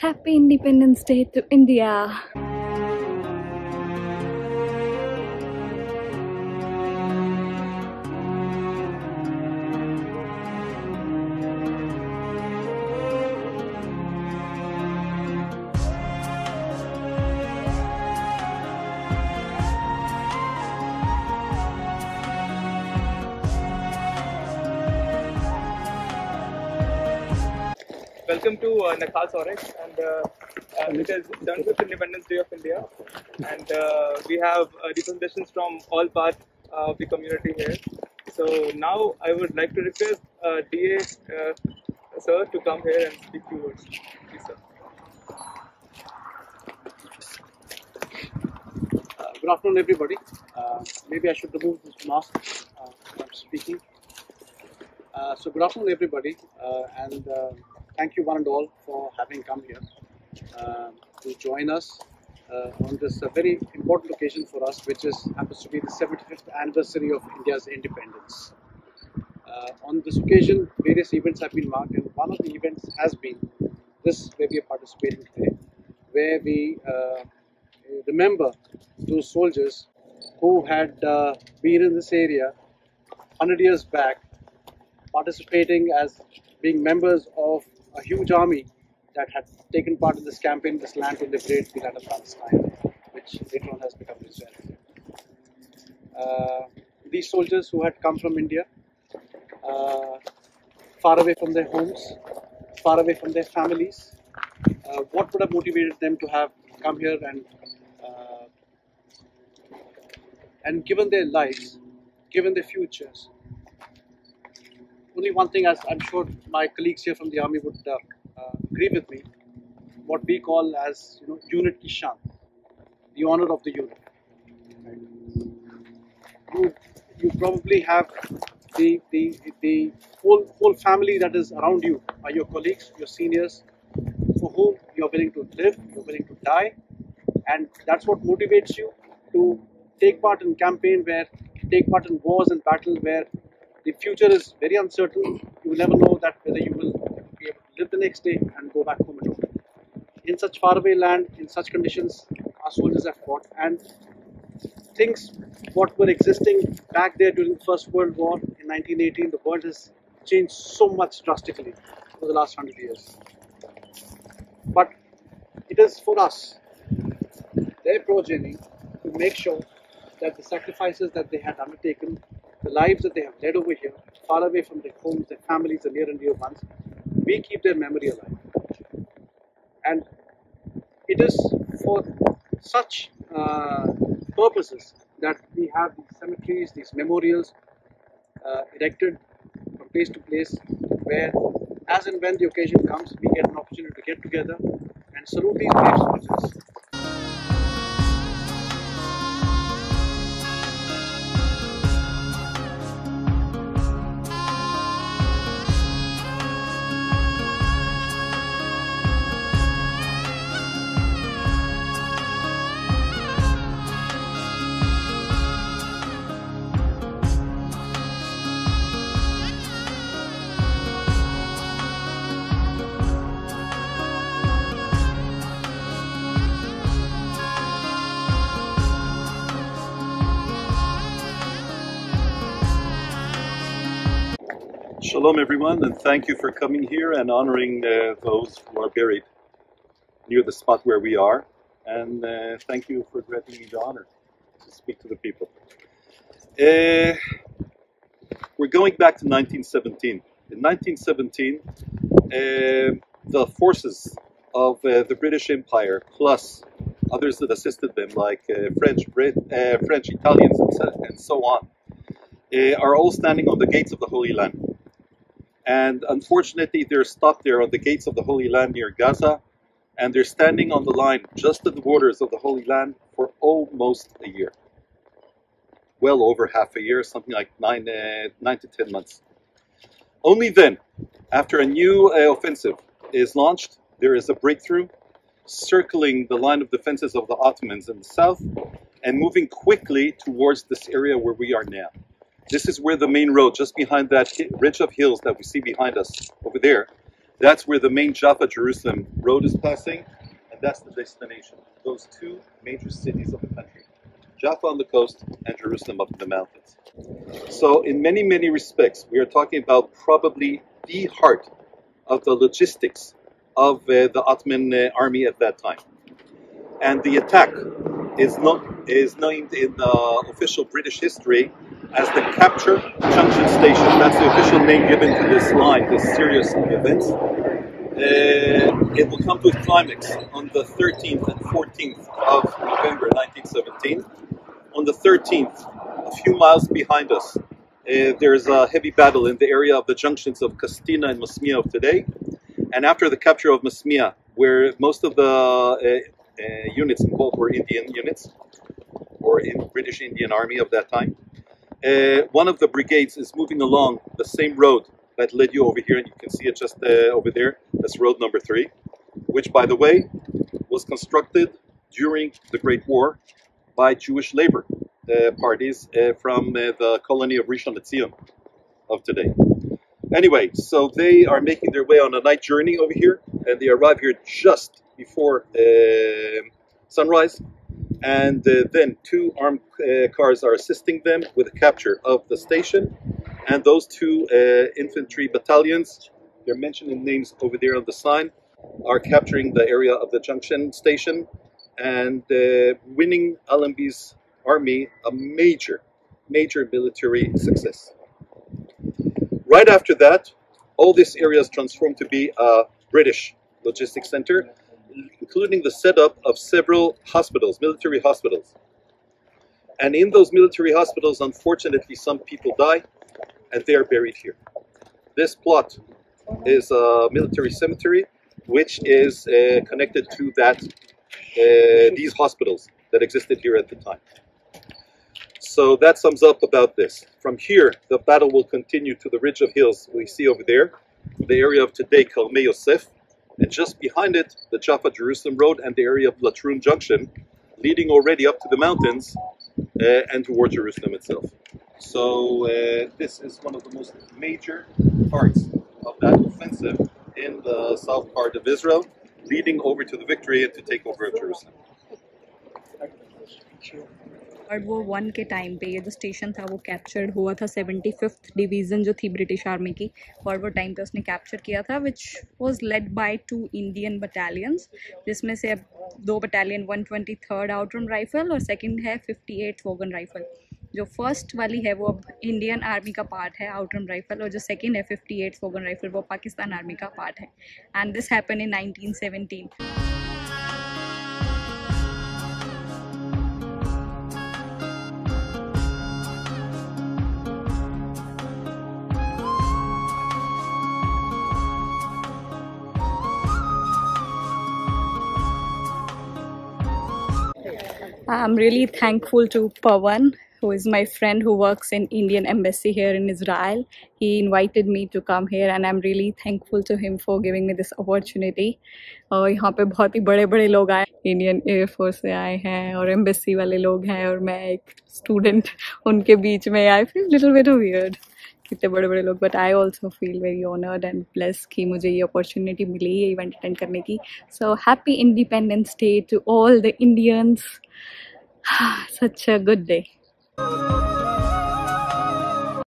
Happy Independence Day to India! Welcome to Nahal Sorek, and it is 75th Independence Day of India, and we have representations from all parts of the community here. So now I would like to request DA sir to come here and speak few words. Please, sir. Good afternoon, everybody. Maybe I should remove this mask when I'm speaking. So good afternoon, everybody, and thank you one and all for having come here to join us on this very important occasion for us, which happens to be the 75th anniversary of India's independence. On this occasion, various events have been marked, and one of the events has been this where we are participating today, where we remember those soldiers who had been in this area 100 years back, participating as being members of a huge army that had taken part in this campaign, this land to liberate the land of Palestine, which later on has become Israel. These soldiers who had come from India, far away from their homes, far away from their families, what would have motivated them to have come here and given their lives, given their futures? Only one thing, as I'm sure my colleagues here from the army would agree with me, what we call as unit ki shan, the honor of the unit. Right? You probably have the whole family that is around you are your colleagues, your seniors, for whom you're willing to live, you're willing to die, and that's what motivates you to take part in campaign, take part in wars and battle where the future is very uncertain. You will never know that whether you will be able to live the next day and go back home at all. In such faraway land, in such conditions, our soldiers have fought, and things what were existing back there during the First World War in 1918, the world has changed so much drastically over the last 100 years. But it is for us, their progeny, to make sure that the sacrifices that they had undertaken, the lives that they have led over here, far away from their homes, their families, the near and dear ones, we keep their memory alive. And it is for such purposes that we have these cemeteries, these memorials erected from place to place, where as and when the occasion comes, we get an opportunity to get together and salute these brave soldiers. Shalom everyone, and thank you for coming here and honoring those who are buried near the spot where we are, and thank you for granting me the honor to speak to the people. We're going back to 1917. In 1917, the forces of the British Empire, plus others that assisted them, like French, Italians, and so on, are all standing on the gates of the Holy Land. And unfortunately, they're stopped there on the gates of the Holy Land near Gaza, and they're standing on the line just at the borders of the Holy Land for almost a year. Well over half a year, something like 9 to 10 months. Only then, after a new offensive is launched, there is a breakthrough, circling the line of defenses of the Ottomans in the south, and moving quickly towards this area where we are now. This is where the main road, just behind that ridge of hills that we see behind us over there, That's where the main Jaffa-Jerusalem road is passing, and that's the destination. Those two major cities of the country, Jaffa on the coast and Jerusalem up in the mountains. So in many, many respects, we are talking about probably the heart of the logistics of the Ottoman army at that time. And the attack is named in official British history as the Capture Junction Station. That's the official name given to this line, this series of events. It will come to its climax on the 13th and 14th of November 1917. On the 13th, a few miles behind us, there's a heavy battle in the area of the junctions of Castina and Masmia of today. And after the capture of Masmia, where most of the units involved were Indian units, or in British Indian Army of that time, one of the brigades is moving along the same road that led you over here, and you can see it just over there. That's road number 3, which, by the way, was constructed during the Great War by Jewish labor parties from the colony of Rishon LeZion of today. Anyway, so they are making their way on a night journey over here, and they arrive here just before sunrise. And then 2 armed cars are assisting them with the capture of the station. And those 2 infantry battalions, they're mentioned in names over there on the sign, are capturing the area of the Junction Station and winning Allenby's army a major military success. Right after that, all this area is transformed to be a British logistics center, including the setup of several hospitals, military hospitals. And in those military hospitals, unfortunately, some people die, and they are buried here. This plot is a military cemetery, which is connected to these hospitals that existed here at the time. So that sums up about this. From here, the battle will continue to the ridge of hills we see over there, the area of today Karmei Yosef, and just behind it, the Jaffa-Jerusalem road and the area of Latrun Junction, leading already up to the mountains and toward Jerusalem itself. So this is one of the most major parts of that offensive in the south part of Israel, leading over to the victory and to take over of Jerusalem. World war 1 के time पे ये जो station था वो captured हुआ था 75th division जो थी ब्रिटिश आर्मी की वर्ल्ड वॉर टाइम पे उसने कैप्चर किया था which was led by 2 Indian battalions जिसमें से अब 2 बटालियन 123rd आउटरम राइफल और सेकंड है 58th वोगन राइफल। जो फर्स्ट वाली है वो अब इंडियन आर्मी का पार्ट है आउटरम राइफल और जो सेकंड है 58th वोगन राइफल वो पाकिस्तान आर्मी का पार्ट है and this happen in 1917। I'm really thankful to Pawan, who is my friend who works in Indian Embassy here in Israel. He invited me to come here and I'm really thankful to him for giving me this opportunity. और यहाँ पे बहुत ही बड़े लोग आए, Indian air force से आए हैं और एम्बेसी वाले लोग हैं और मैं एक स्टूडेंट उनके बीच में। I feel little bit weird कितने बड़े लोग, but I also feel very honoured and blessed कि मुझे ये अपॉर्चुनिटी मिली ये इवेंट अटेंड करने की। So happy independence day to all the Indians. Such a good day.